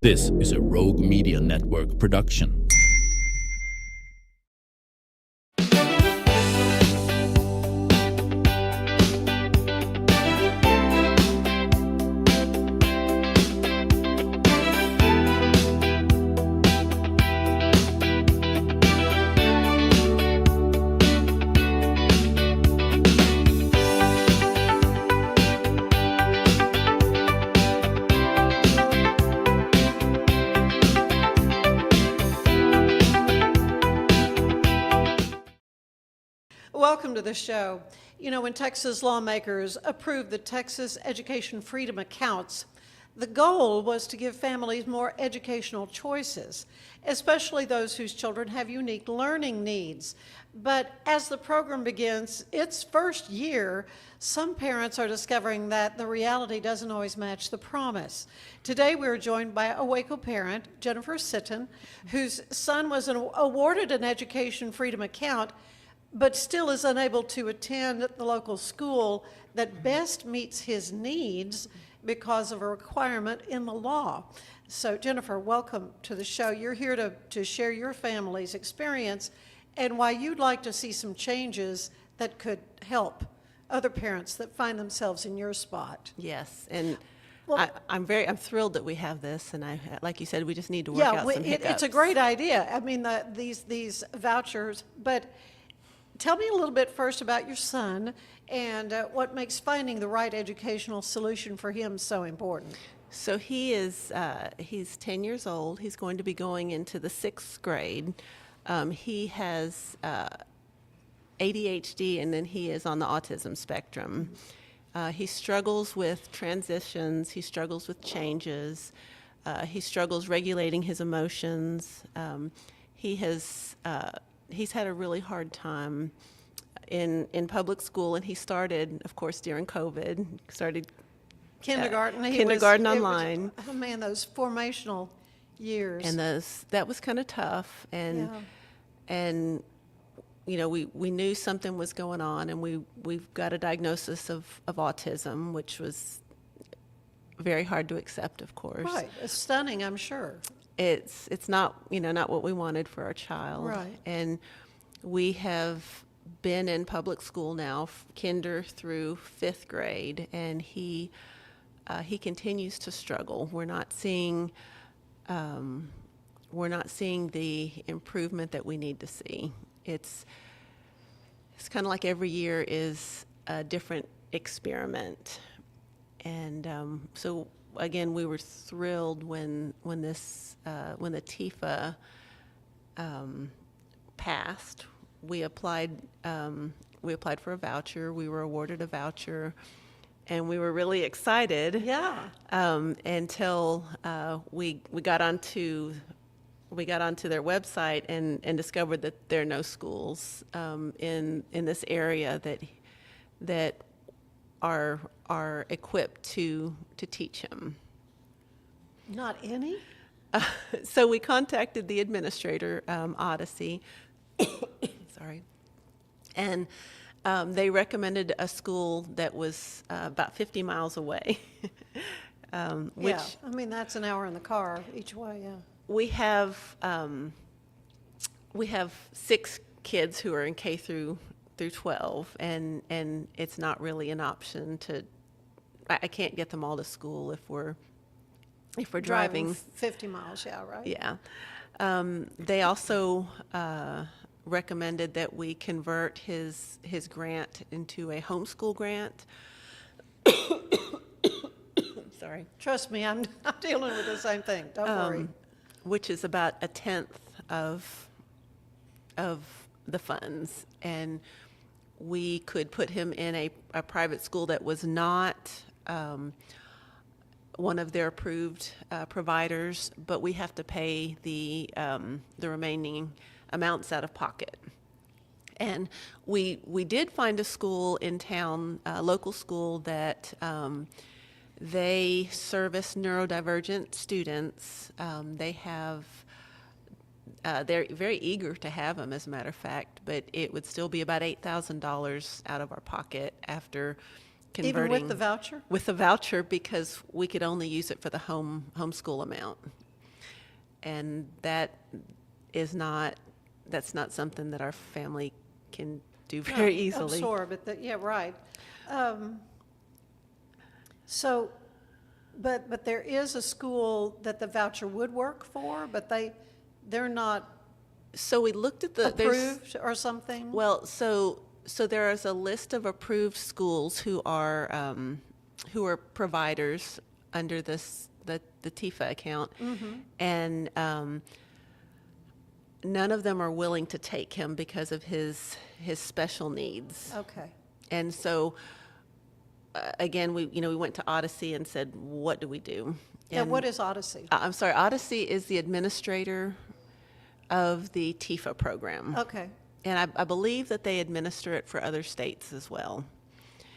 This is a Rogue Media Network production. Welcome to the show. You know, when Texas lawmakers approved the Texas Education Freedom Accounts, the goal was to give families more educational choices, especially those whose children have unique learning needs. But as the program begins its first year, some parents are discovering that the reality doesn't always match the promise. Today we're joined by a Waco parent, Jennifer Sitton, whose son was awarded an Education Freedom Account but still is unable to attend the local school that best meets his needs because of a requirement in the law. So Jennifer, welcome to the show. You're here to share your family's experience and why you'd like to see some changes that could help other parents that find themselves in your spot. Yes, and Well, I'm thrilled that we have this, and like you said, we just need to work out some hiccups. It's a great idea. I mean, these vouchers, but tell me a little bit first about your son and what makes finding the right educational solution for him so important. So he's 10 years old. He's going to be going into the 6th grade. He has ADHD, and then he is on the autism spectrum. He struggles with transitions. He struggles with changes. He struggles regulating his emotions. He's had a really hard time in public school, and he started, of course, during COVID, Kindergarten. Online. Oh man, those formational years. And that was kind of tough, and you know, we knew something was going on, and we've got a diagnosis of autism, which was very hard to accept, of course. Right, it's stunning, I'm sure. It's not, not what we wanted for our child. Right. And we have been in public school now, kinder through 5th grade, and he continues to struggle. We're not seeing the improvement that we need to see. It's kind of like every year is a different experiment, and so. Again, we were thrilled when the TIFA passed. We applied for a voucher. We were awarded a voucher, and we were really excited. Yeah. Until we got onto their website and discovered that there are no schools in this area that are equipped to teach him. Not any? So we contacted the administrator, Odyssey, sorry, and they recommended a school that was about 50 miles away. Which yeah, I mean, that's an hour in the car each way, yeah. We have 6 kids who are in K through 12, and it's not really an option I can't get them all to school if we're driving 50 miles, yeah, right? Yeah. They also recommended that we convert his grant into a homeschool grant. Sorry. Trust me, I'm dealing with the same thing, don't worry. Which is about 1/10 of the funds, and we could put him in a private school that was not one of their approved providers, but we have to pay the remaining amounts out of pocket. And we did find a school in town, a local school that they service neurodivergent students. They're very eager to have them, as a matter of fact, but it would still be about $8,000 out of our pocket after converting. Even with the voucher? With the voucher, because we could only use it for the homeschool amount. and that's not something that our family can do very easily. Absorb it, yeah, right. So, but there is a school that the voucher would work for, but they're not So we looked at approved or something? Well, so there is a list of approved schools who are providers under the TIFA account, and none of them are willing to take him because of his special needs. Okay. And so again, we went to Odyssey and said, what do we do? Yeah, And what is Odyssey? I'm sorry, Odyssey is the administrator of the TIFA program. Okay. And I believe that they administer it for other states as well.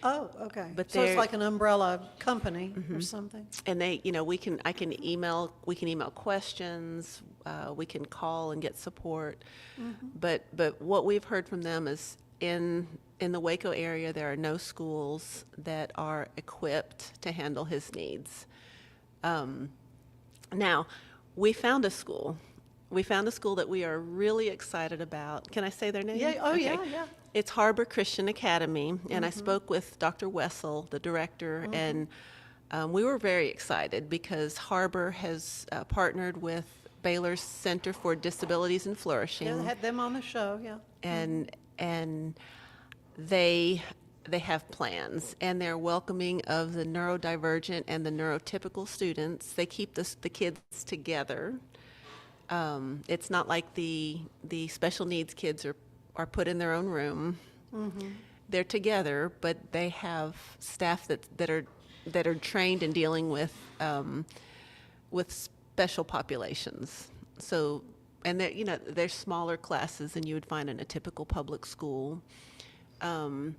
Oh, okay. But So it's they're- like an umbrella company or something? And we can email questions, we can call and get support. But what we've heard from them is in the Waco area, there are no schools that are equipped to handle his needs. Now, we found a school. We found a school that we are really excited about. Can I say their name? Yeah, oh, Okay. yeah. It's Harbor Christian Academy, and I spoke with Dr. Wessel, the director, and we were very excited because Harbor has partnered with Baylor's Center for Disabilities and Flourishing, Yeah, had them on the show, yeah. and they have plans, and they're welcoming of the neurodivergent and the neurotypical students. They keep the kids together. It's not like the special needs kids are put in their own room. They're together, but they have staff that are trained in dealing with special populations. So, and they're smaller classes than you would find in a typical public school. And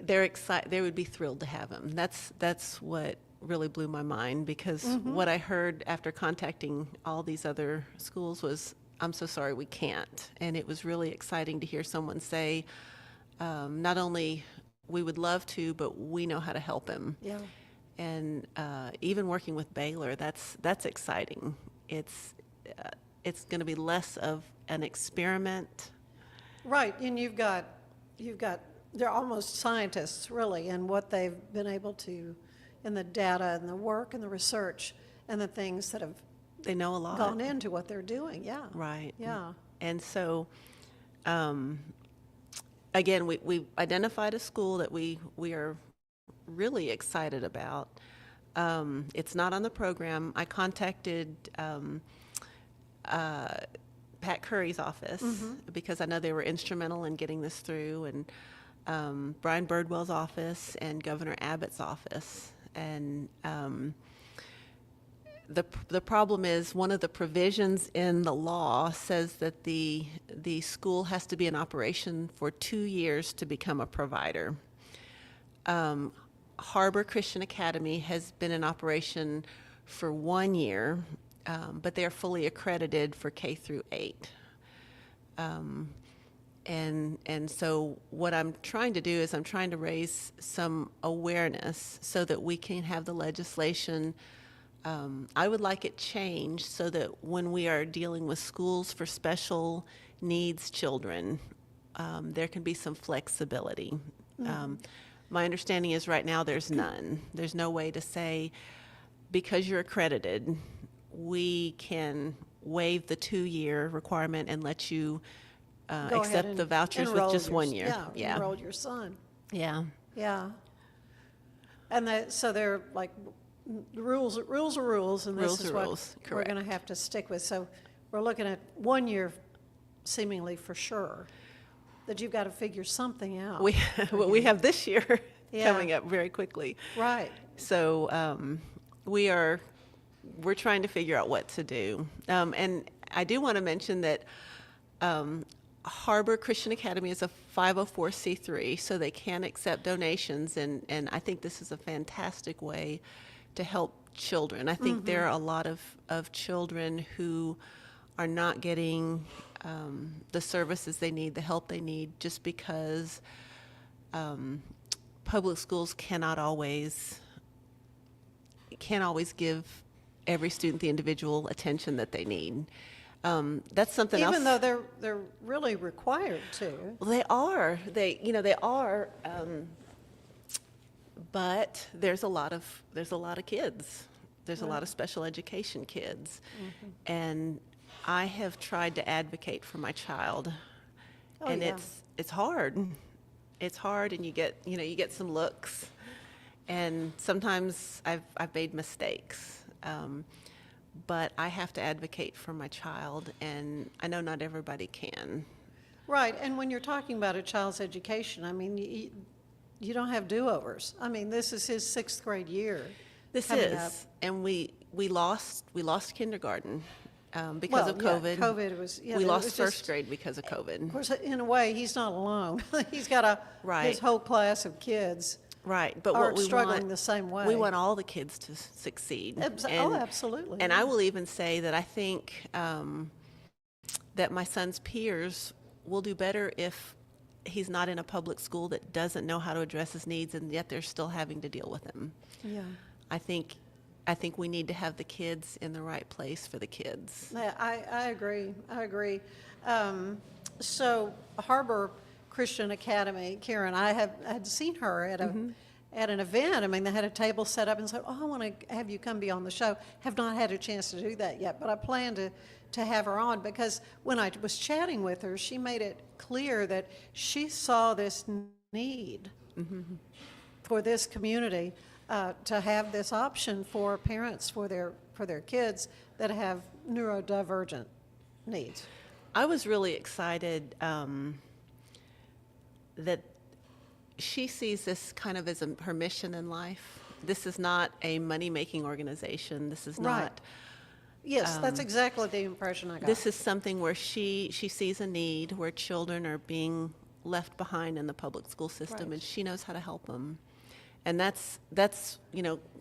they're excited. They would be thrilled to have him. That's what really blew my mind, because what I heard after contacting all these other schools was, I'm so sorry, we can't. And it was really exciting to hear someone say, not only we would love to, but we know how to help him. Yeah. And even working with Baylor, that's exciting. It's going to be less of an experiment. Right, and you've got, they're almost scientists, really, in what they've been able to, in the data and the work and the research and the things that have They know a lot. gone into what they're doing, yeah. Right. Yeah. And so, again, we identified a school that we are really excited about. It's not on the program. I contacted Pat Curry's office because I know they were instrumental in getting this through, and Brian Birdwell's office and Governor Abbott's office. And the problem is, one of the provisions in the law says that the school has to be in operation for 2 years to become a provider. Harbor Christian Academy has been in operation for 1 year, but they're fully accredited for K through 8. And so what I'm trying to do is I'm trying to raise some awareness so that we can have the legislation. I would like it changed so that when we are dealing with schools for special needs children, there can be some flexibility. My understanding is right now there's none. There's no way to say, because you're accredited, we can waive the 2-year requirement and let you Go ahead accept and the vouchers with enroll just your- 1 year. Yeah, enroll your son, Yeah. yeah. And so they're like, rules are rules, and this Rules is are what rules, we're going to correct. have to stick with. So we're looking at 1 year, seemingly for sure, that you've got to figure something out. What we have this year Yeah. coming up very quickly. Right. So we're trying to figure out what to do. And I do want to mention that Harbor Christian Academy is a 504c3, so they can accept donations, and I think this is a fantastic way to help children. I think there are a lot of children who are not getting the services they need, the help they need, just because public schools can't always give every student the individual attention that they need. That's something else. Even though they're really required to. Well, they are. They are. But there's a lot of kids. There's a lot of special education kids, and I have tried to advocate for my child, and yeah. it's hard. It's hard, and you get some looks, and sometimes I've made mistakes. But I have to advocate for my child, and I know not everybody can. Right, and when you're talking about a child's education, I mean, you don't have do-overs. I mean, this is his 6th grade year. This coming is, up. and we lost kindergarten because of COVID. Yeah, COVID was. Yeah, we it lost was first just, grade because of COVID. Of course, in a way, he's not alone. He's got his whole class of kids. Right, but are what we struggling want, the same way. We want all the kids to succeed. Absolutely. And I will even say that I think that my son's peers will do better if he's not in a public school that doesn't know how to address his needs, and yet they're still having to deal with him. Yeah. I think we need to have the kids in the right place for the kids. Yeah, I agree. So Harbor Christian Academy, Karen, I had seen her at an event. I mean, they had a table set up and said, "Oh, I want to have you come be on the show." Have not had a chance to do that yet, but I plan to have her on, because when I was chatting with her, she made it clear that she saw this need for this community to have this option for parents for their kids that have neurodivergent needs. I was really excited that she sees this kind of as her mission in life. This is not a money-making organization. This is not. Right. Yes, that's exactly the impression I got. This is something where she sees a need where children are being left behind in the public school system, Right. and she knows how to help them. And that's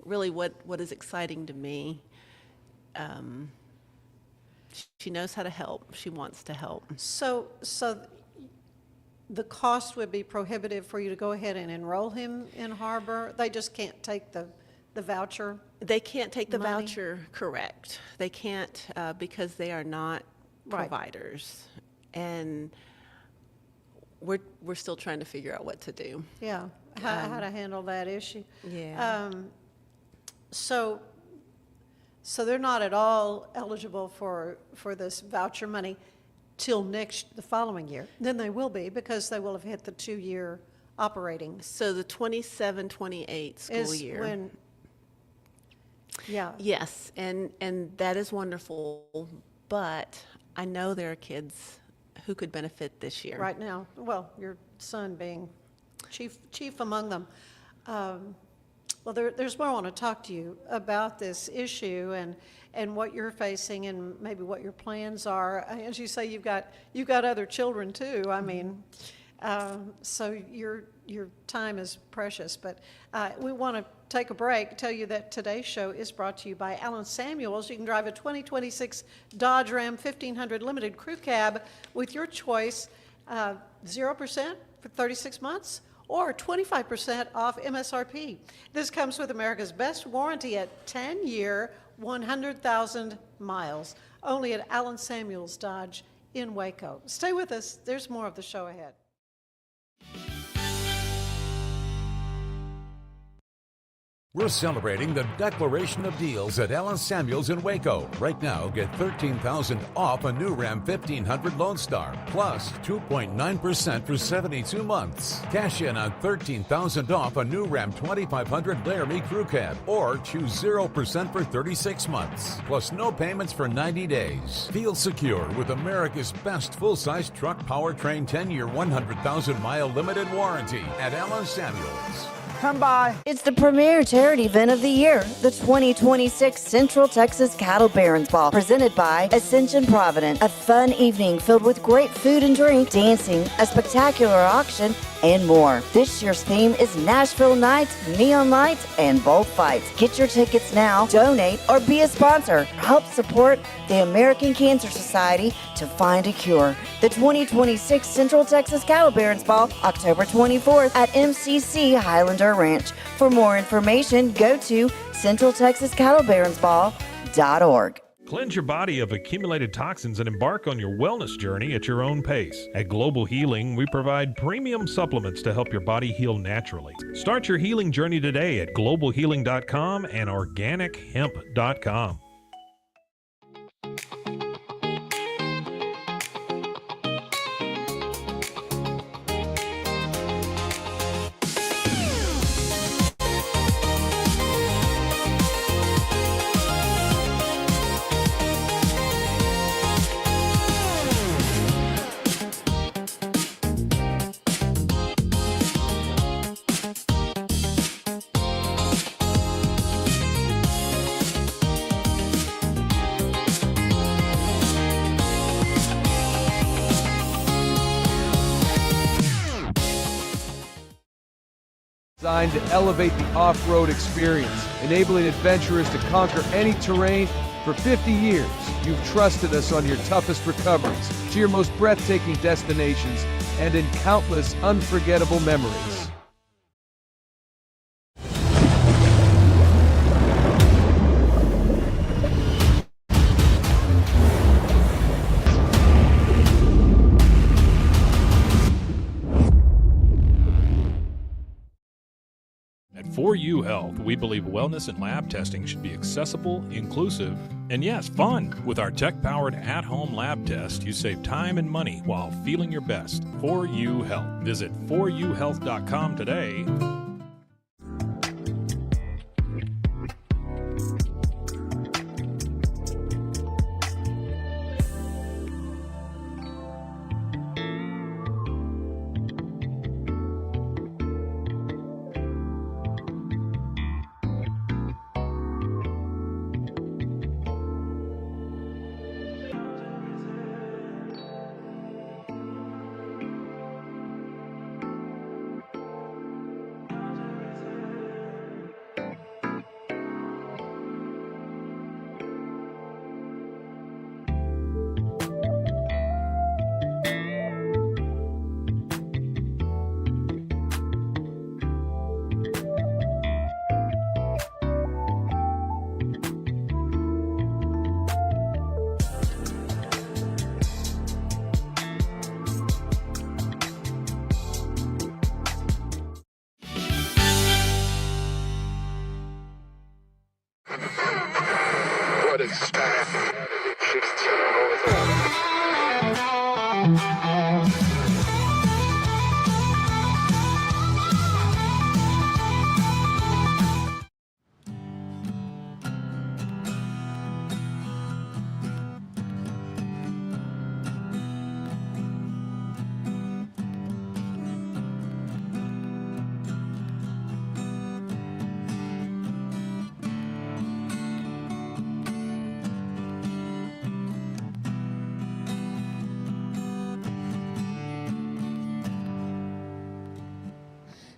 really what is exciting to me. She knows how to help. She wants to help. So the cost would be prohibitive for you to go ahead and enroll him in Harbor? They just can't take the voucher? They can't take the Money? voucher, correct. They can't because they are not Right. providers. And we're still trying to figure out what to do. Yeah, how to handle that issue. Yeah. So they're not at all eligible for this voucher money till the following year. Then they will be, because they will have hit the 2-year operating. So the 27-28 school Is year. when, yeah. Yes, and that is wonderful, but I know there are kids who could benefit this year. Right now, well, your son being chief among them. Well, there's more I want to talk to you about this issue and what you're facing and maybe what your plans are. As you say, you've got other children too. I mean, so your time is precious. But we want to take a break. Tell you that today's show is brought to you by Alan Samuels. You can drive a 2026 Dodge Ram 1500 Limited Crew Cab with your choice, 0% for 36 months. Or 25% off MSRP. This comes with America's best warranty at 10-year, 100,000 miles. Only at Alan Samuels Dodge in Waco. Stay with us. There's more of the show ahead. We're celebrating the Declaration of Deals at Alan Samuels in Waco. Right now, get $13,000 off a new Ram 1500 Lone Star, plus 2.9% for 72 months. Cash in on $13,000 off a new Ram 2500 Laramie Crew Cab, or choose 0% for 36 months, plus no payments for 90 days. Feel secure with America's best full-size truck powertrain 10-year, 100,000-mile limited warranty at Alan Samuels. Come by. It's the premier charity event of the year, the 2026 Central Texas Cattle Barons Ball, presented by Ascension Providence. A fun evening filled with great food and drink, dancing, a spectacular auction, and more. This year's theme is Nashville Nights, Neon Lights, and Bullfights. Get your tickets now, donate, or be a sponsor. Help support the American Cancer Society to find a cure. The 2026 Central Texas Cattle Barons Ball, October 24th at MCC Highlander Ranch. For more information, go to centraltexascattlebaronsball.com. global-health.org. Cleanse your body of accumulated toxins and embark on your wellness journey at your own pace. At Global Healing, we provide premium supplements to help your body heal naturally. Start your healing journey today at globalhealing.com and organichemp.com. Designed to elevate the off-road experience, enabling adventurers to conquer any terrain. For 50 years, you've trusted us on your toughest recoveries, to your most breathtaking destinations, and in countless unforgettable memories. At 4U Health, we believe wellness and lab testing should be accessible, inclusive, and yes, fun. With our tech-powered at-home lab test, you save time and money while feeling your best. 4U Health. Visit 4uhealth.com today.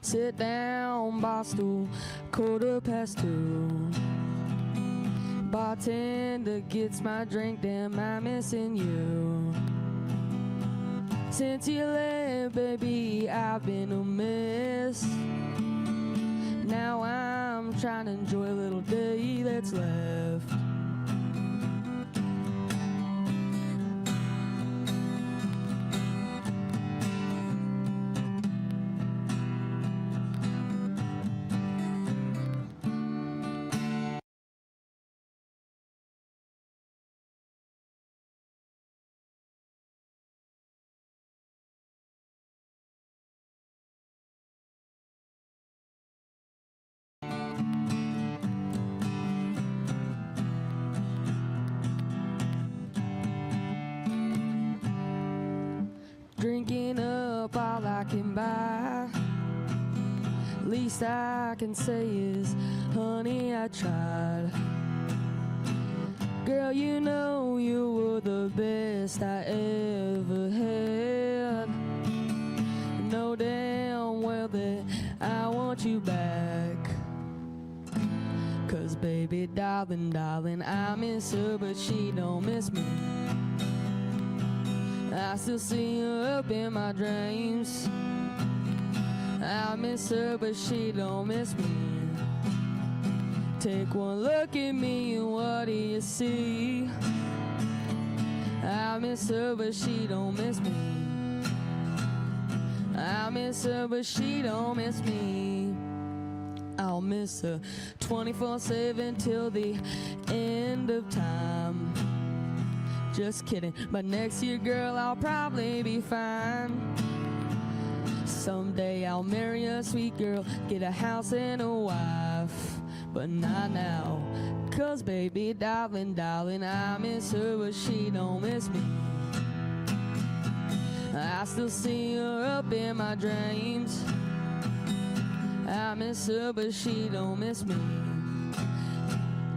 Sit down, bar stool, 2:15. Bartender gets my drink, damn, I'm missing you. Since you left, baby, I've been a mess. Now I'm trying to enjoy a little day that's left. Drinking up all I can buy. Least I can say is, honey, I tried. Girl, you know you were the best I ever had. Know damn well that I want you back. 'Cause baby, darling, darling, I miss her, but she don't miss me. I still see her up in my dreams. I miss her, but she don't miss me. Take one look at me and what do you see? I miss her but she don't miss me. I miss her but she don't miss me. I'll miss her 24/7 till the end of time. Just kidding, but next year, girl, I'll probably be fine. Someday I'll marry a sweet girl, get a house and a wife, but not now. 'Cause baby, darling, darling, I miss her but she don't miss me. I still see her up in my dreams. I miss her but she don't miss me.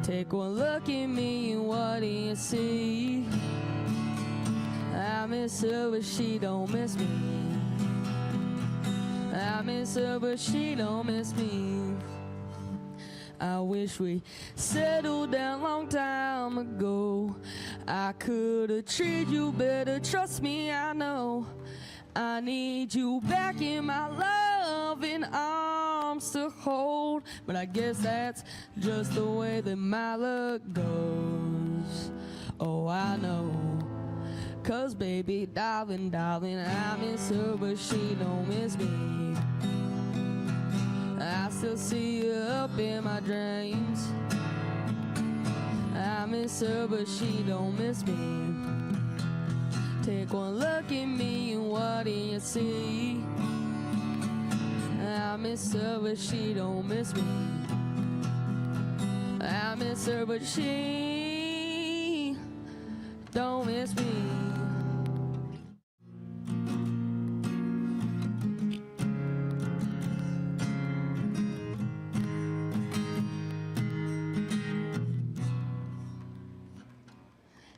Take one look at me and what do you see? I miss her but she don't miss me. I miss her but she don't miss me. I wish we settled down long time ago. I could have treated you better, trust me, I know. I need you back in my loving arms to hold, but I guess that's just the way that my luck goes. Oh, I know. 'Cause baby, darling, darling, I miss her but she don't miss me. I still see her up in my dreams. I miss her but she don't miss me. Take one look at me and what do you see? I miss her but she don't miss me. I miss her but she don't miss me.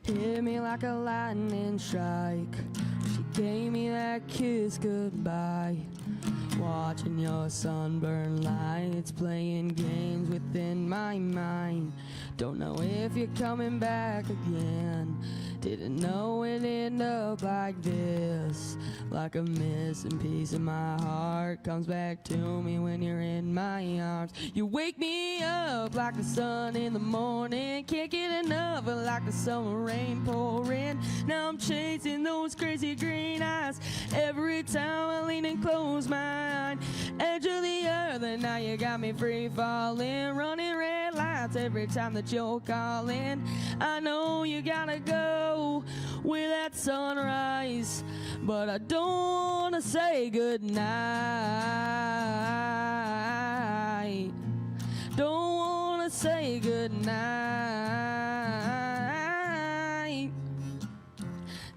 Hit me like a lightning strike. She gave me that kiss goodbye. Watching your sunburned lights, playing games within my mind. Don't know if you're coming back again. Didn't know it'd end up like this. Like a missing piece of my heart comes back to me when you're in my arms. You wake me up like the sun in the morning. Can't get enough of like the summer rain pouring. Now I'm chasing those crazy green eyes. Every time I lean and close my eye, edge of the earth, and now you got me free falling. Running red lights every time that you're calling. I know you gotta go with that sunrise, but I don't wanna say goodnight. Don't wanna say goodnight.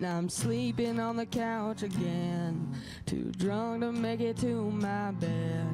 Now I'm sleeping on the couch again, too drunk to make it to my bed.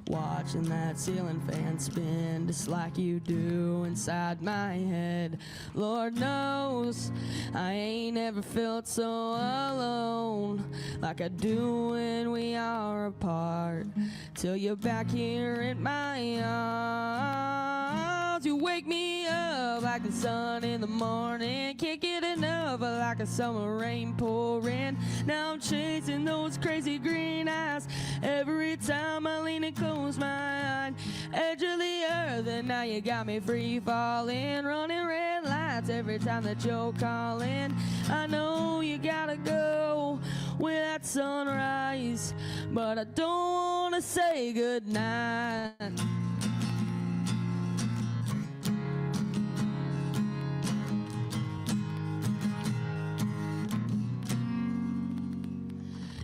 Watching that ceiling fan spin just like you do inside my head. Lord knows I ain't ever felt so alone like I do when we are apart. Till you're back here in my arms. You wake me up like the sun in the morning. Can't get enough of like a summer rain pouring. Now I'm chasing those crazy green eyes every time I lean and close my eye. Edge of the earth, and now you got me free falling. Running red lights every time that you're calling. I know you gotta go with that sunrise, but I don't wanna say goodnight.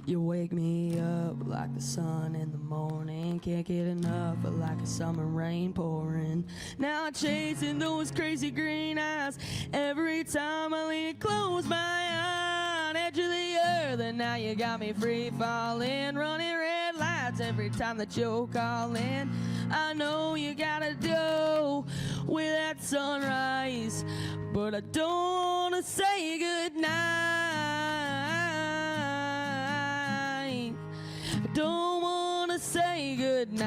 You wake me up like the sun in the morning. Can't get enough of like a summer rain pouring. Now I'm chasing those crazy green eyes every time I lean and close my eye. On edge of the earth, and now you got me free falling. Running red lights every time that you're calling. I know you gotta go with that sunrise, but I don't wanna say goodnight. Don't wanna say goodnight.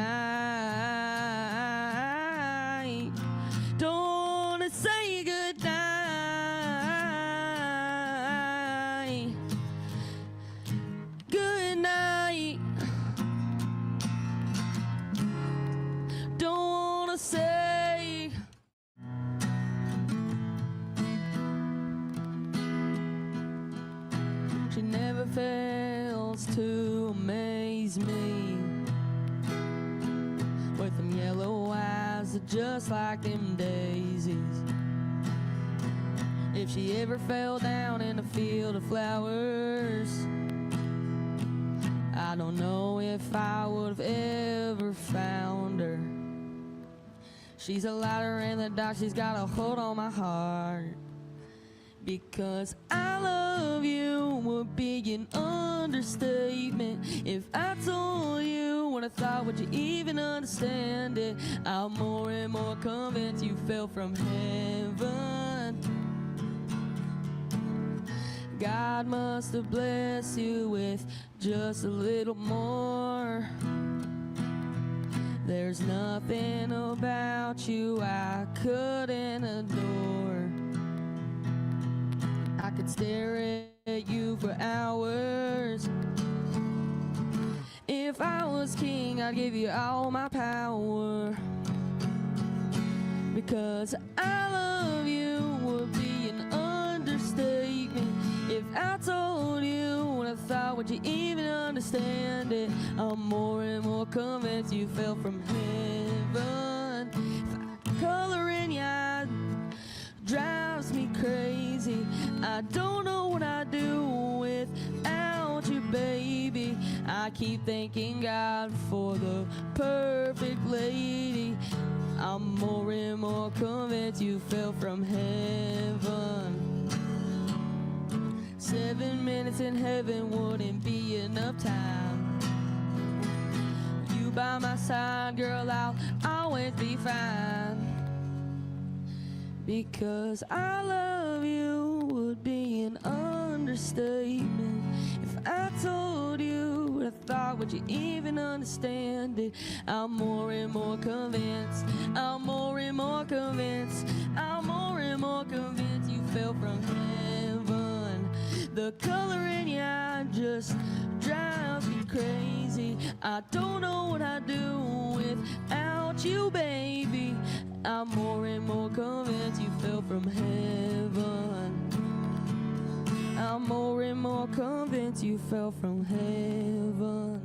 Don't wanna say goodnight. Good night. Don't wanna say fails to amaze me. With them yellow eyes that just like them daisies. If she ever fell down in a field of flowers, I don't know if I would have ever found her. She's a lighter in the dark, she's got a hold on my heart. Because I love you would be an understatement. If I told you what I thought, would you even understand it? I'm more and more convinced you fell from heaven. God must have blessed you with just a little more. There's nothing about you I couldn't adore. I could stare at you for hours. If I was king, I'd give you all my power. Because I love you would be an understatement. If I told you what I thought, would you even understand it? I'm more and more convinced you fell from heaven. If I color in your eyes drives me crazy. I don't know what I'd do without you, baby. I keep thanking God for the perfect lady. I'm more and more convinced you fell from heaven. 7 minutes in heaven wouldn't be enough time. You by my side, girl, I'll always be fine. Because I love you would be an understatement. If I told you what I thought, would you even understand it? I'm more and more convinced. I'm more and more convinced. I'm more and more convinced you fell from heaven. The color in your eye just drives me crazy. I don't know what I'd do without you, baby. I'm more and more convinced you fell from heaven. I'm more and more convinced you fell from heaven.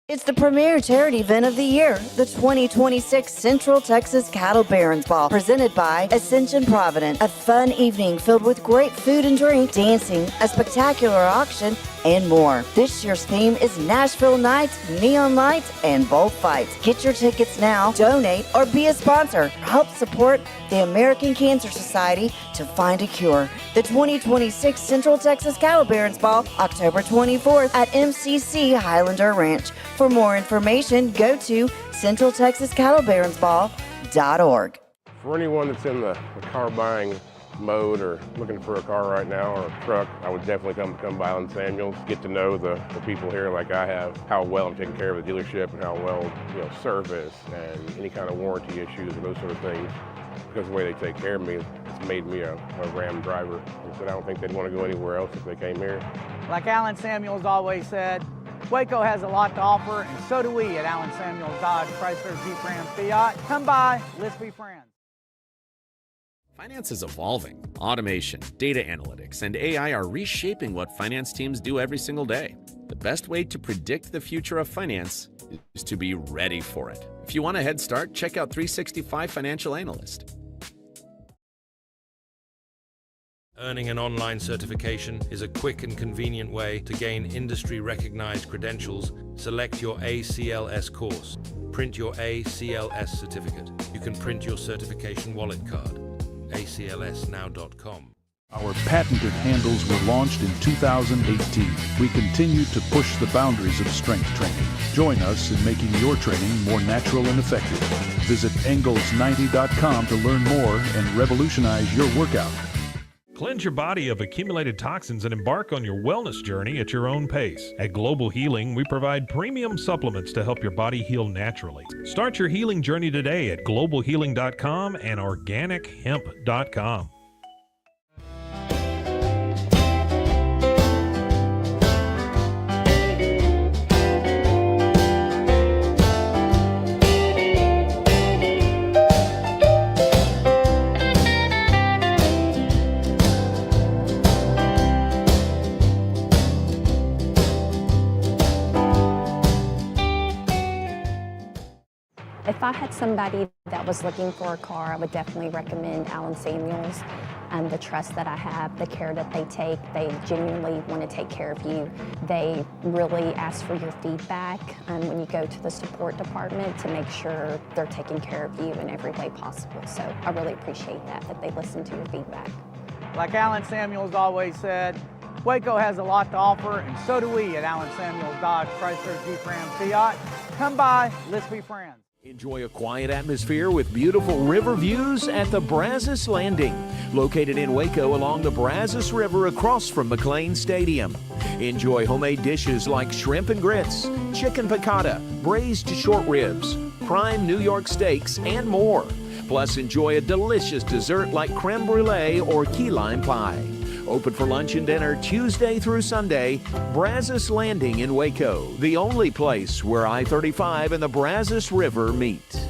It's the premier charity event of the year, the 2026 Central Texas Cattle Barons Ball, presented by Ascension Provident. A fun evening filled with great food and drink, dancing, a spectacular auction, and more. This year's theme is Nashville Nights, Neon Lights, and Bullfights. Get your tickets now, donate, or be a sponsor. Help support the American Cancer Society to find a cure. The 2026 Central Texas Cattle Barons Ball, October 24th at MCC Highlander Ranch. For more information, go to centraltexascattlebaronsball.org. For anyone that's in the car buying mode or looking for a car right now or a truck, I would definitely come by Allen Samuels, get to know the people here like I have, how well I'm taking care of the dealership and how well, service and any kind of warranty issues and those sort of things. Because of the way they take care of me, it's made me a Ram driver. And so I don't think they'd want to go anywhere else if they came here. Like Allen Samuels always said, Waco has a lot to offer, and so do we at Allen Samuels Dodge, Chrysler, Jeep, Ram, Fiat. Come by, let's be friends. Finance is evolving. Automation, data analytics, and AI are reshaping what finance teams do every single day. The best way to predict the future of finance is to be ready for it. If you want a head start, check out 365 Financial Analyst. Earning an online certification is a quick and convenient way to gain industry-recognized credentials. Select your ACLS course. Print your ACLS certificate. You can print your certification wallet card. aclsnow.com. Our patented handles were launched in 2018. We continue to push the boundaries of strength training. Join us in making your training more natural and effective. Visit Engels90.com to learn more and revolutionize your workout. Cleanse your body of accumulated toxins and embark on your wellness journey at your own pace. At Global Healing, we provide premium supplements to help your body heal naturally. Start your healing journey today at globalhealing.com and organichemp.com. If I had somebody that was looking for a car, I would definitely recommend Allen Samuels. The trust that I have, the care that they take, they genuinely want to take care of you. They really ask for your feedback when you go to the support department to make sure they're taking care of you in every way possible. So I really appreciate that they listen to your feedback. Like Allen Samuels always said, Waco has a lot to offer, and so do we at Allen Samuels Dodge, Chrysler, Jeep, Ram, Fiat. Come by, let's be friends. Enjoy a quiet atmosphere with beautiful river views at the Brazos Landing, located in Waco along the Brazos River across from McLean Stadium. Enjoy homemade dishes like shrimp and grits, chicken piccata, braised short ribs, prime New York steaks, and more. Plus, enjoy a delicious dessert like creme brulee or key lime pie. Open for lunch and dinner Tuesday through Sunday. Brazos Landing in Waco, the only place where I-35 and the Brazos River meet.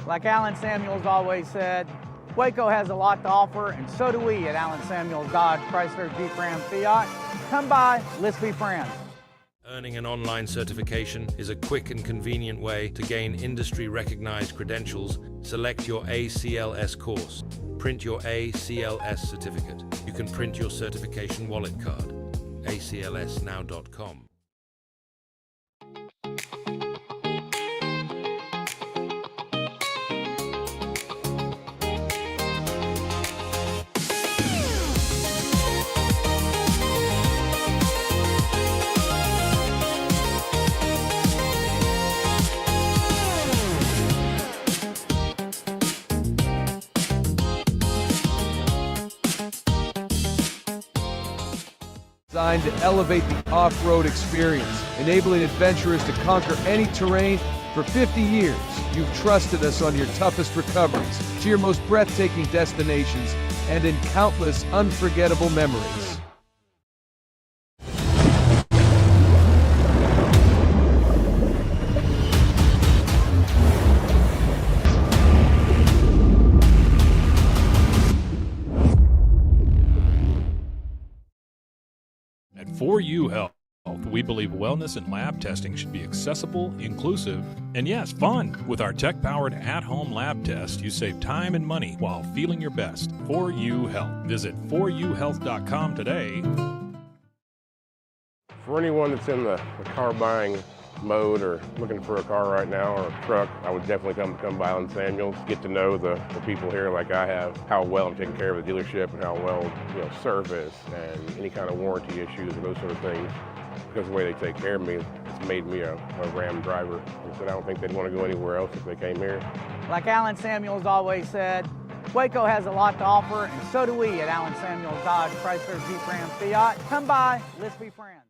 Like Allen Samuels always said, Waco has a lot to offer, and so do we at Allen Samuels Dodge, Chrysler, Jeep, Ram, Fiat. Come by, let's be friends. Earning an online certification is a quick and convenient way to gain industry-recognized credentials. Select your ACLS course. Print your ACLS certificate. You can print your certification wallet card. aclsnow.com. Designed to elevate the off-road experience, enabling adventurers to conquer any terrain. For 50 years, you've trusted us on your toughest recoveries, to your most breathtaking destinations, and in countless unforgettable memories. At For You Health, we believe wellness and lab testing should be accessible, inclusive, and yes, fun. With our tech-powered at-home lab test, you save time and money while feeling your best. For You Health. Visit foryouhealth.com today. For anyone that's in the car buying mode or looking for a car right now or a truck, I would definitely come by Allen Samuels, get to know the people here like I have, how well I'm taking care of the dealership and how well, service and any kind of warranty issues or those sort of things. Because the way they take care of me, it's made me a Ram driver. And so I don't think they'd want to go anywhere else if they came here. Like Allen Samuels always said, Waco has a lot to offer, and so do we at Allen Samuels Dodge, Chrysler, Jeep, Ram, Fiat. Come by, let's be friends.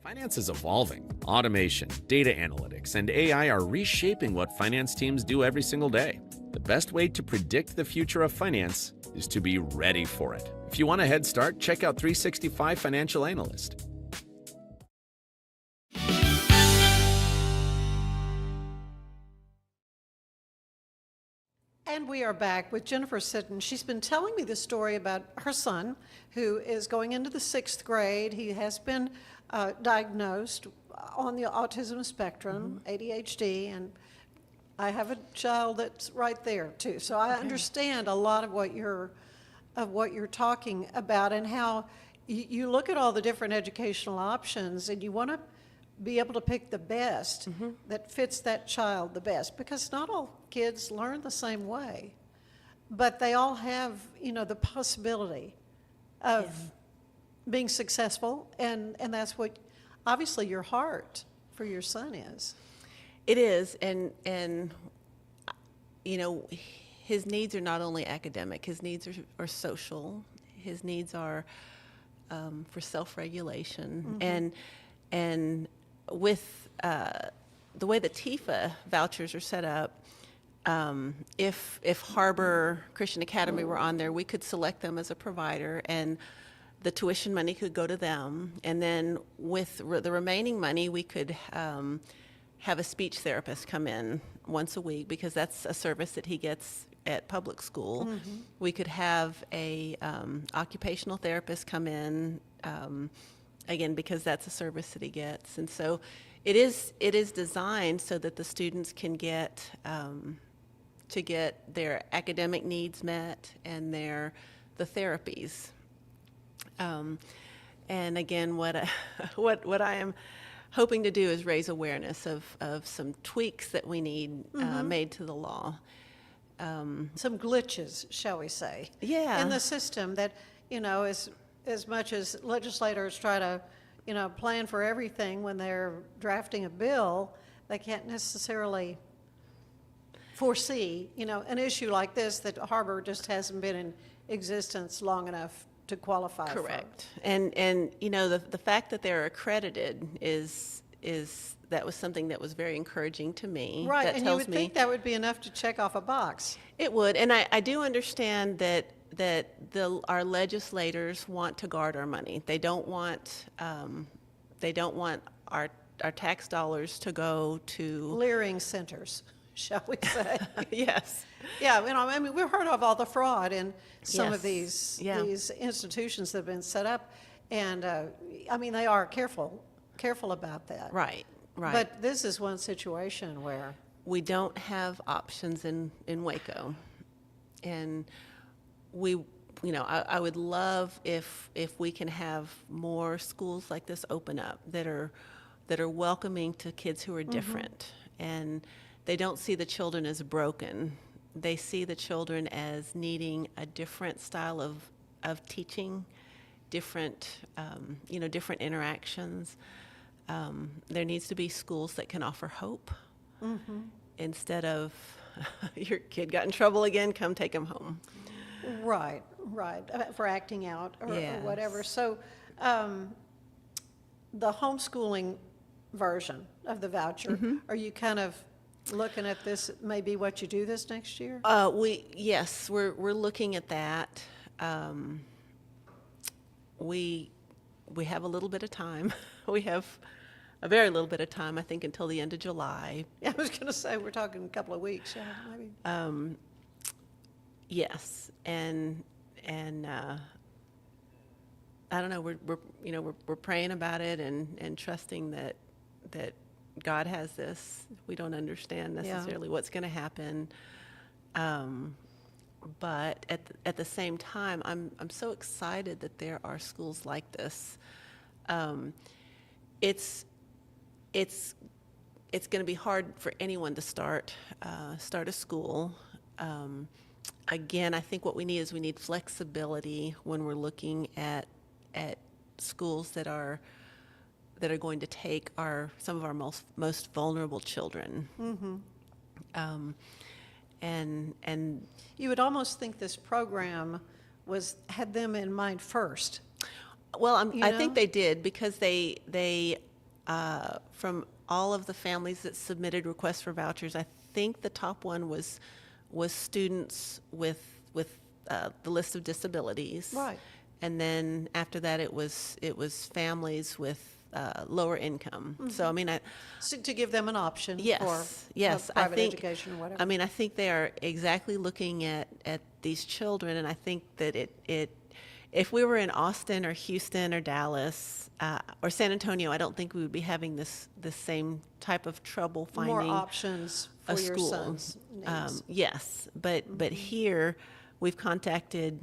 Finance is evolving. Automation, data analytics, and AI are reshaping what finance teams do every single day. The best way to predict the future of finance is to be ready for it. If you want a head start, check out 365 Financial Analyst. And we are back with Jennifer Sitton. She's been telling me the story about her son, who is going into the 6th grade. He has been diagnosed on the autism spectrum, ADHD, and I have a child that's right there too. So I understand a lot of what you're talking about, and how you look at all the different educational options and you want to be able to pick the best that fits that child the best, because not all kids learn the same way, but they all have, the possibility of being successful, and that's what obviously your heart for your son is. It is, and his needs are not only academic. His needs are social. His needs are for self-regulation, and with the way the TIFA vouchers are set up, if Harbor Christian Academy were on there, we could select them as a provider, and the tuition money could go to them. And then with the remaining money, we could have a speech therapist come in once a week, because that's a service that he gets at public school. We could have a occupational therapist come in, again, because that's a service that he gets. And so it is designed so that the students can get to get their academic needs met and the therapies. And again, what I am hoping to do is raise awareness of some tweaks that we need made to the law. Some glitches, shall we say, in the system that, as much as legislators try to, plan for everything when they're drafting a bill, they can't necessarily foresee, an issue like this, that Harbor just hasn't been in existence long enough to qualify for. Correct. And the fact that they're accredited is that was something that was very encouraging to me. Right, that and tells you would me think that would be enough to check off a box. It would, and I do understand that our legislators want to guard our money. They don't want our tax dollars to go to Leering centers, shall we say? Yes. Yeah, we've heard of all the fraud in some of Yes. these institutions that have been set up, and they are careful about that. Right. But this is one situation where we don't have options in Waco, and I would love if we can have more schools like this open up that are welcoming to kids who are different, and they don't see the children as broken. They see the children as needing a different style of teaching, different interactions. There needs to be schools that can offer hope instead of your kid got in trouble again, come take him home. Right, for acting out or whatever. So the homeschooling version of the voucher, are you kind of looking at this, maybe what you do this next year? We're looking at that. We have a little bit of time. We have a very little bit of time, I think, until the end of July. Yeah, I was going to say, we're talking a couple of weeks, maybe. Yes, and I don't know, we're praying about it and trusting that God has this. We don't understand necessarily what's going to happen. But at the same time, I'm so excited that there are schools like this. It's going to be hard for anyone to start a school. Again, I think what we need flexibility when we're looking at schools that are going to take some of our most vulnerable children. Mm-hmm. And you would almost think this program had them in mind first. Well, I think they did, because they from all of the families that submitted requests for vouchers, I think the top one was students with the list of disabilities. Right. And then after that, it was families with lower income. Mm-hmm. So I mean, So to give them an option for private education or whatever. I mean, I think they are exactly looking at these children, and I think that if we were in Austin or Houston or Dallas or San Antonio, I don't think we would be having this same type of trouble finding more options for a your school. son's needs. Yes, but here we've contacted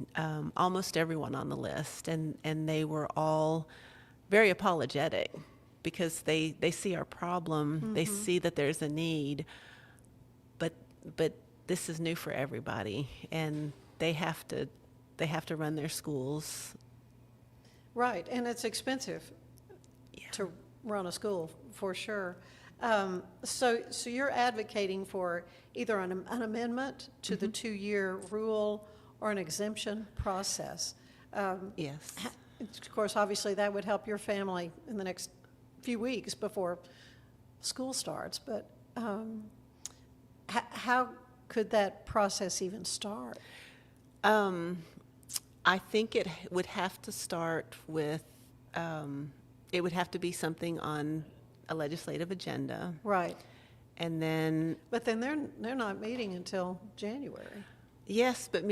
almost everyone on the list, and they were all very apologetic, because they see our problem, Mm-hmm. they see that there's a need, but this is new for everybody, and they have to run their schools. Right, and it's expensive to run a school, for sure. So you're advocating for either an amendment to the 2-year rule or an exemption process. Yes. Of course, obviously, that would help your family in the next few weeks before school starts, but how could that process even start? I think it would have to start with, it would have to be something on a legislative agenda. Right. And then... But then they're not meeting until January. Yes, but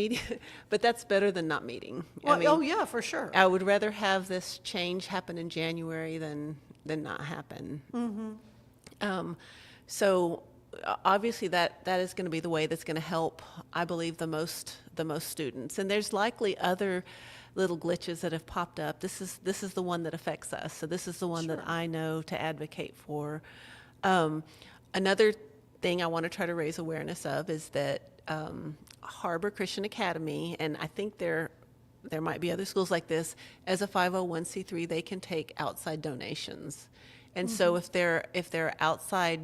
that's better than not meeting. Well, I mean, yeah, for sure. I would rather have this change happen in January than not happen. Mm-hmm. So obviously that is going to be the way that's going to help, I believe, the most students. And there's likely other little glitches that have popped up. This is the one that affects us. So this is the one that I know to advocate for. Another thing I want to try to raise awareness of is that Harbor Christian Academy, and I think there might be other schools like this, as a 501c3, they can take outside donations. And so if there are outside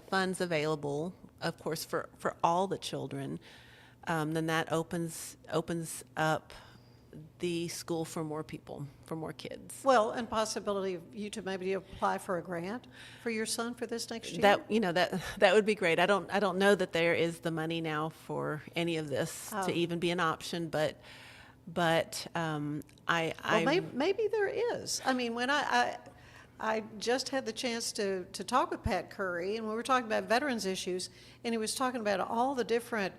funds available, of course, for all the children, then that opens up the school for more people, for more kids. Well, and possibility of you to maybe apply for a grant for your son for this next year? That would be great. I don't know that there is the money now for any of this to even be an option, but maybe there is. I mean, when I just had the chance to talk with Pat Curry, and we were talking about veterans issues, and he was talking about all the different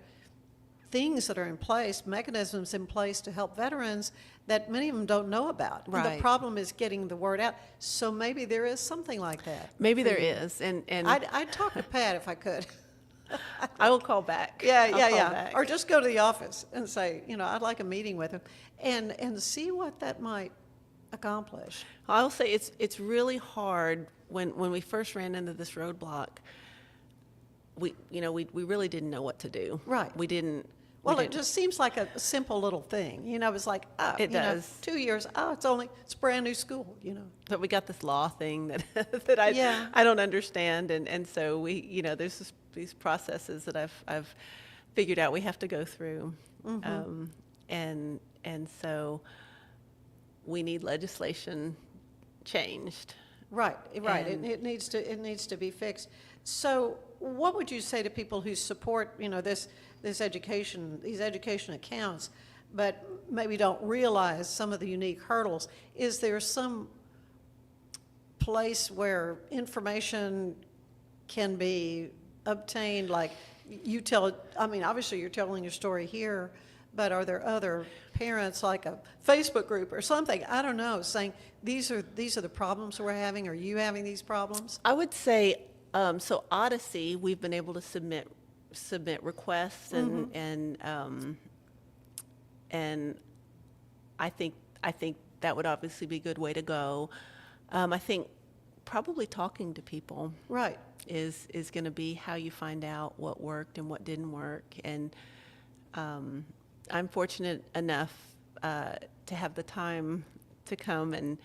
things that are in place, mechanisms in place to help veterans that many of them don't know about. Right. And the problem is getting the word out. So maybe there is something like that. Maybe there is, and I'd talk to Pat if I could. I will call back. Yeah. Back. Or just go to the office and say, I'd like a meeting with him, and see what that might accomplish. I'll say it's really hard when we first ran into this roadblock. We really didn't know what to do. Right. We didn't. Well, it just seems like a simple little thing. It's like, it does. 2 years, it's brand new school, But we got this law thing that I don't understand, and so we, there's these processes that I've figured out we have to go through, and so we need legislation changed. Right. It needs to be fixed. So, what would you say to people who support, these education accounts, but maybe don't realize some of the unique hurdles? Is there some place where information can be obtained? Like obviously you're telling your story here, but are there other parents, like a Facebook group or something, I don't know, saying these are the problems we're having? Are you having these problems? I would say, so Odyssey, we've been able to submit requests, and I think that would obviously be a good way to go. I think probably talking to people Right. is going to be how you find out what worked and what didn't work. And I'm fortunate enough to have the time to come and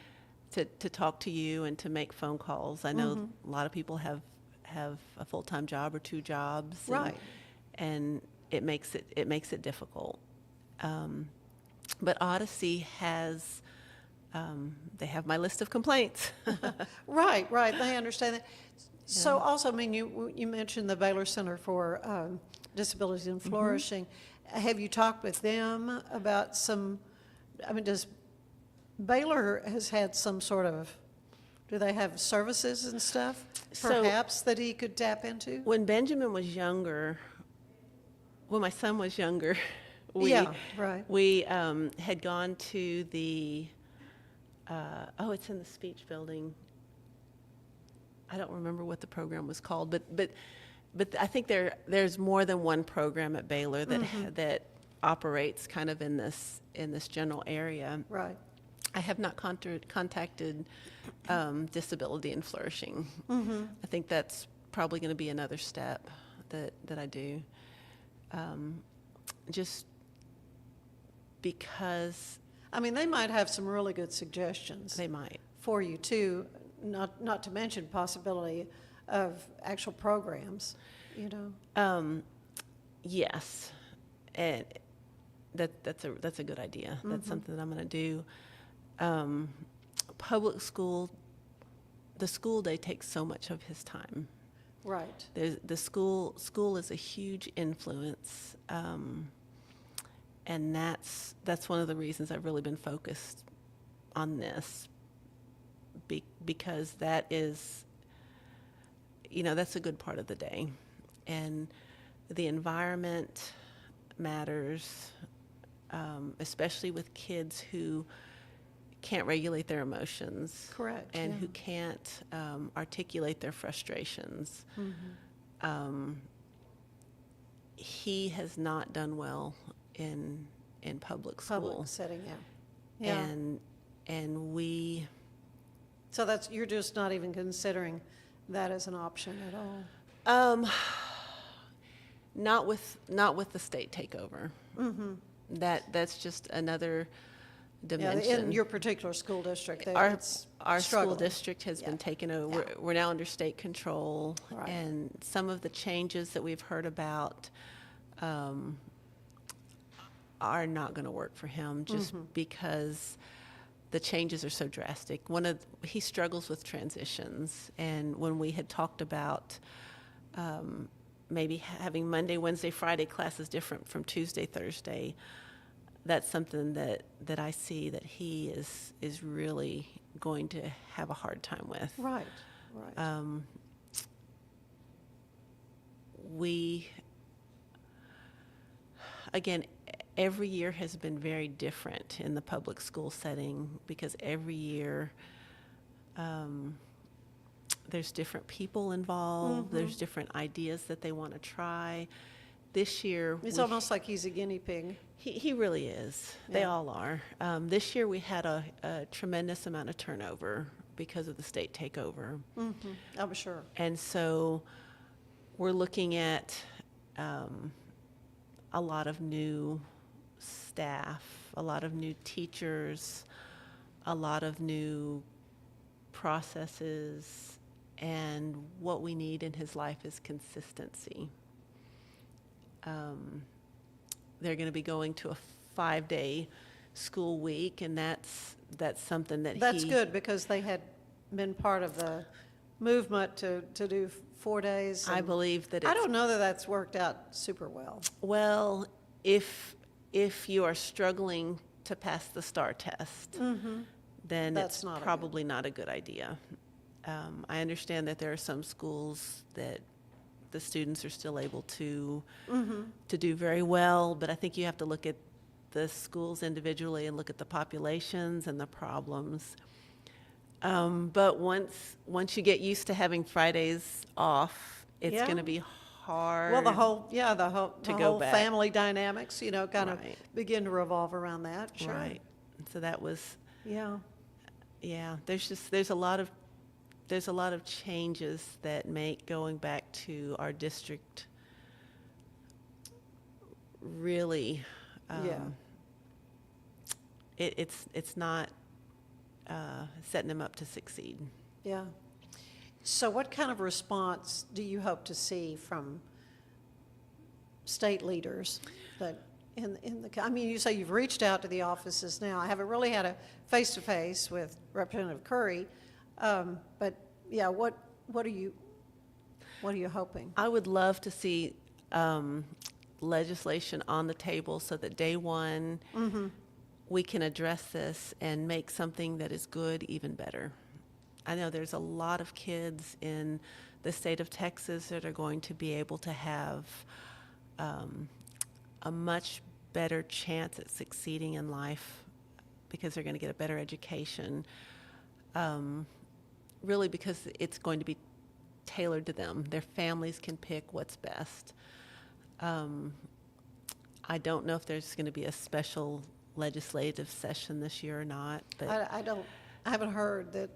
to talk to you and to make phone calls. I know a lot of people have a full-time job or 2 jobs, Right. and it makes it difficult. But Odyssey has they have my list of complaints. Right, they understand that. So also, I mean, you mentioned the Baylor Center for Disabilities and Flourishing. Have you talked with them about some, I mean, does Baylor has had some sort of, do they have services and stuff, perhaps, that he could tap into? When Benjamin was younger, when my son was younger, we had gone to the, it's in the speech building. I don't remember what the program was called, but I think there's more than one program at Baylor that that operates kind of in this general area. Right. I have not contacted Disability and Flourishing. I think that's probably going to be another step that I do. Just because, I mean, they might have some really good suggestions. They might. For you too, not to mention possibility of actual programs, you know. Yes, and that's a good idea. That's something that I'm going to do. Public school, the school day takes so much of his time. Right. The school is a huge influence, and that's one of the reasons I've really been focused on this, because that is, that's a good part of the day, and the environment matters, especially with kids who can't regulate their emotions. Correct. And who can't articulate their frustrations. He has not done well in public school. Public setting, yeah. And we. So you're just not even considering that as an option at all. Not with the state takeover. That's just another dimension. Yeah, in your particular school district, our school struggling. District has been taken over. Yeah. We're now under state control, Right. and some of the changes that we've heard about are not going to work for him, just because the changes are so drastic. He struggles with transitions, and when we had talked about maybe having Monday, Wednesday, Friday classes different from Tuesday, Thursday, that's something that I see that he is really going to have a hard time with. Right. We, again, every year has been very different in the public school setting, because every year there's different people involved, there's different ideas that they want to try. This year, It's almost like he's a guinea pig. He really is. Yeah. They all are. This year we had a tremendous amount of turnover because of the state takeover. I'm sure. And so we're looking at a lot of new staff, a lot of new teachers, a lot of new processes, and what we need in his life is consistency. They're going to be going to a 5-day school week, and that's something That's good, because they had been part of the movement to do 4 days. I believe that I don't know that that's worked out super well. Well, if you are struggling to pass the STAR test, then That's it's probably not a good idea. I understand that there are some schools that the students are still able to do very well, but I think you have to look at the schools individually and look at the populations and the problems. But once you get used to having Fridays off, it's Yeah. going to be hard. Well, the whole go back. family dynamics, kind of Right. begin to revolve around that. Sure. Right. So that was, Yeah. yeah, there's a lot of changes that make going back to our district really, it's not setting them up to succeed. Yeah. So what kind of response do you hope to see from state leaders that I mean, you say you've reached out to the offices now. I haven't really had a face-to-face with Representative Curry, but yeah, what are you hoping? I would love to see legislation on the table so that day one we can address this and make something that is good even better. I know there's a lot of kids in the state of Texas that are going to be able to have a much better chance at succeeding in life because they're going to get a better education, really because it's going to be tailored to them. Their families can pick what's best. I don't know if there's going to be a special legislative session this year or not, but I haven't heard that.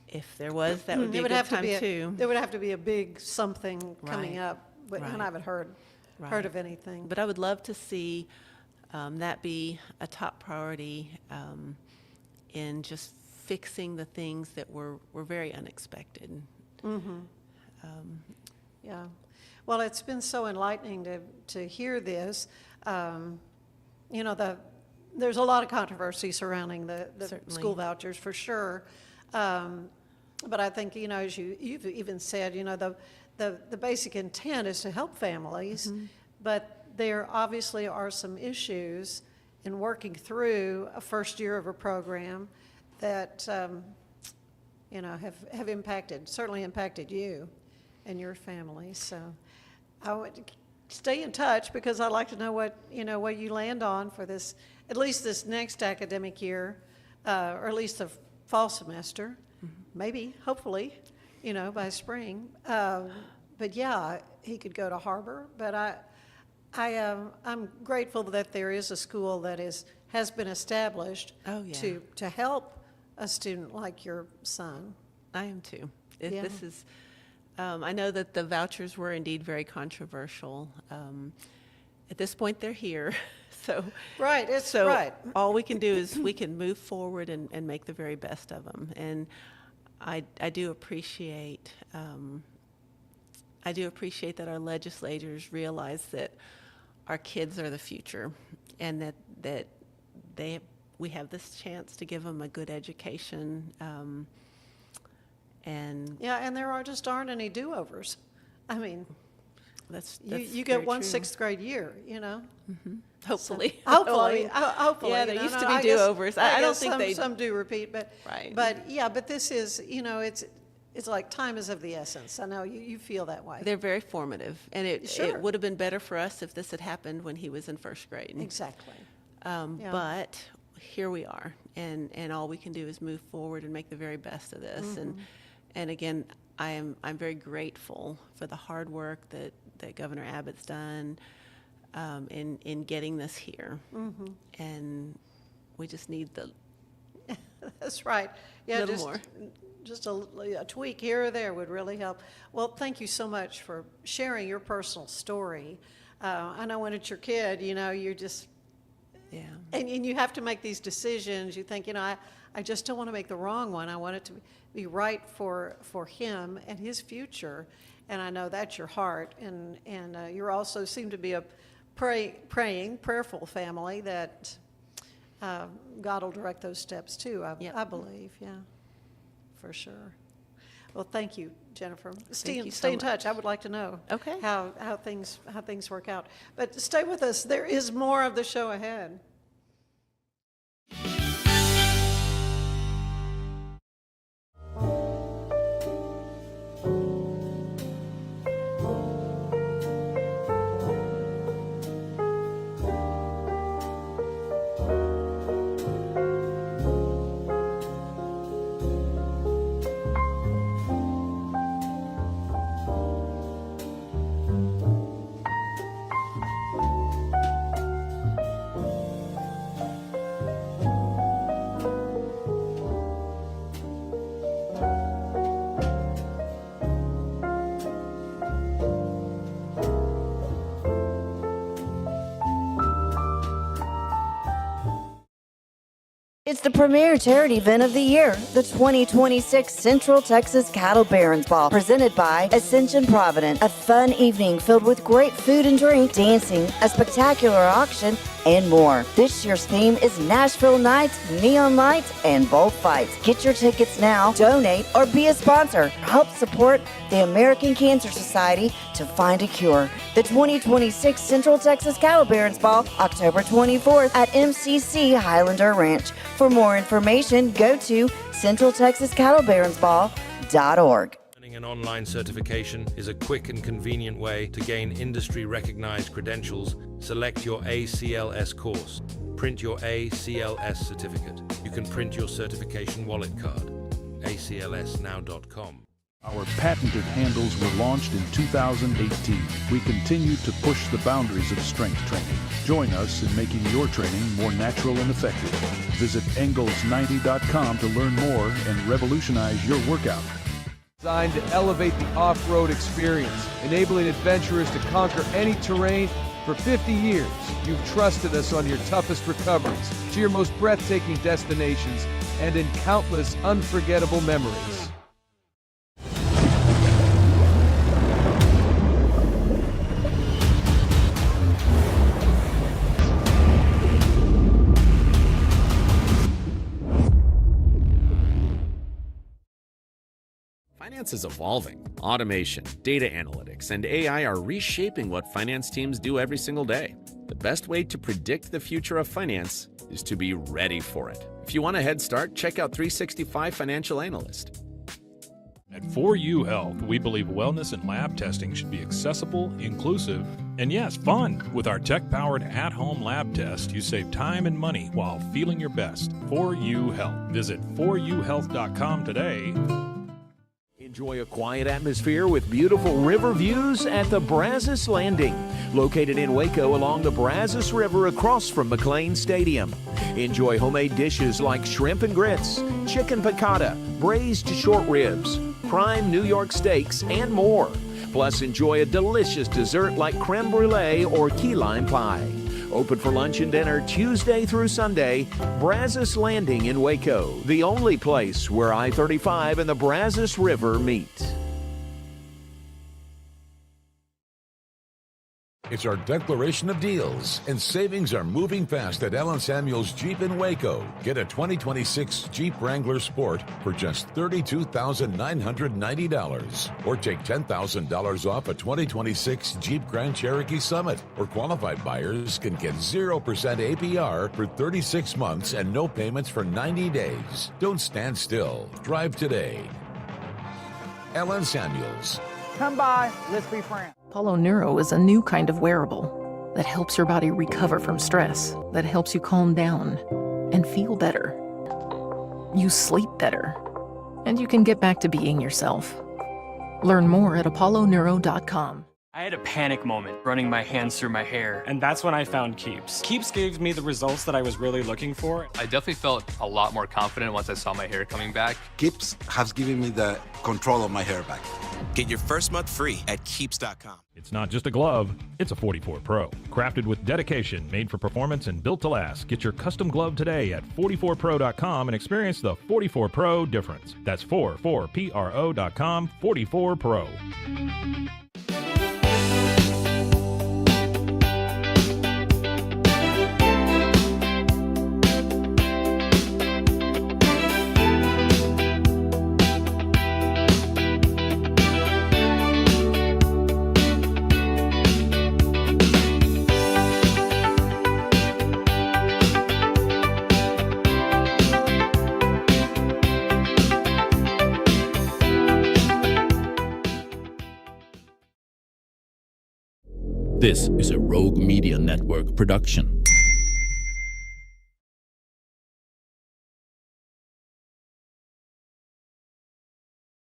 If there was, that would be a good time too. There would have to be a big something coming Right. up, but and I haven't heard of anything. But I would love to see that be a top priority in just fixing the things that were very unexpected. Yeah. Well, it's been so enlightening to hear this. There's a lot of controversy surrounding the Certainly. school vouchers for sure. But I think, as you've even said, the basic intent is to help families, but there obviously are some issues in working through a first year of a program that, have certainly impacted you and your family. So I would stay in touch because I'd like to know what you land on for this, at least this next academic year, or at least the fall semester, maybe, hopefully, by spring. But yeah, he could go to Harbor. But I'm grateful that there is a school that has been established to help a student like your son. I am too. This is. I know that the vouchers were indeed very controversial. At this point, they're here, so right. All we can do is we can move forward and make the very best of them. And I do appreciate that our legislators realize that our kids are the future, and that we have this chance to give them a good education. And there aren't any do-overs. I mean, that's you get one 6th grade year, Hopefully. So, hopefully. Hopefully. Yeah, there used to be do-overs. I don't think some do repeat, but right. But this is, it's like time is of the essence. I know you feel that way. They're very formative, and it would have been better for us if this had happened when he was in first grade. Exactly. But here we are, and all we can do is move forward and make the very best of this. And again, I'm very grateful for the hard work that Governor Abbott's done in getting this here. And we just need That's right. Yeah, little more. Just a tweak here or there would really help. Well, thank you so much for sharing your personal story. I know when it's your kid, you're just, and you have to make these decisions. You think, I just don't want to make the wrong one. I want it to be right for him and his future. And I know that's your heart. And you also seem to be a praying, prayerful family that God will direct those steps too, I believe. Yeah, for sure. Well, thank you, Jennifer. Stay in touch. I would like to know how things work out. But stay with us. There is more of the show ahead. It's the premier charity event of the year, the 2026 Central Texas Cattle Barons Ball, presented by Ascension Provident. A fun evening filled with great food and drink, dancing, a spectacular auction, and more. This year's theme is Nashville Nights, Neon Lights, and Bullfights. Get your tickets now, donate, or be a sponsor. Help support the American Cancer Society to find a cure. The 2026 Central Texas Cattle Barons Ball, October 24th at MCC Highlander Ranch. For more information, go to centraltexascattlebaronsball.org. Earning an online certification is a quick and convenient way to gain industry-recognized credentials. Select your ACLS course. Print your ACLS certificate. You can print your certification wallet card. aclsnow.com. Our patented handles were launched in 2018. We continue to push the boundaries of strength training. Join us in making your training more natural and effective. Visit Engels90.com to learn more and revolutionize your workout. Designed to elevate the off-road experience, enabling adventurers to conquer any terrain. For 50 years, you've trusted us on your toughest recoveries, to your most breathtaking destinations, and in countless unforgettable memories. Finance is evolving. Automation, data analytics, and AI are reshaping what finance teams do every single day. The best way to predict the future of finance is to be ready for it. If you want a head start, check out 365 Financial Analyst. At 4U Health, we believe wellness and lab testing should be accessible, inclusive, and yes, fun. With our tech-powered at-home lab test, you save time and money while feeling your best. 4U Health. Visit 4uhealth.com today. Enjoy a quiet atmosphere with beautiful river views at the Brazos Landing, located in Waco along the Brazos River across from McLean Stadium. Enjoy homemade dishes like shrimp and grits, chicken piccata, braised short ribs, prime New York steaks, and more. Plus, enjoy a delicious dessert like creme brulee or key lime pie. Open for lunch and dinner Tuesday through Sunday. Brazos Landing in Waco, the only place where I-35 and the Brazos River meet. It's our declaration of deals, and savings are moving fast at Allen Samuels Jeep in Waco. Get a 2026 Jeep Wrangler Sport for just $32,990, or take $10,000 off a 2026 Jeep Grand Cherokee Summit. Or qualified buyers can get 0% APR for 36 months and no payments for 90 days. Don't stand still. Drive today. Allen Samuels. Come by, let's be friends. Apollo Neuro is a new kind of wearable that helps your body recover from stress, that helps you calm down and feel better. You sleep better, and you can get back to being yourself. Learn more at apolloneuro.com. I had a panic moment running my hands through my hair, and that's when I found Keeps. Keeps gave me the results that I was really looking for. I definitely felt a lot more confident once I saw my hair coming back. Keeps has given me the control of my hair back. Get your first month free at Keeps.com. It's not just a glove, it's a 44 Pro. Crafted with dedication, made for performance, and built to last. Get your custom glove today at 44pro.com and experience the 44 Pro difference. That's 44pro.com, 44 Pro. This is a Rogue Media Network production.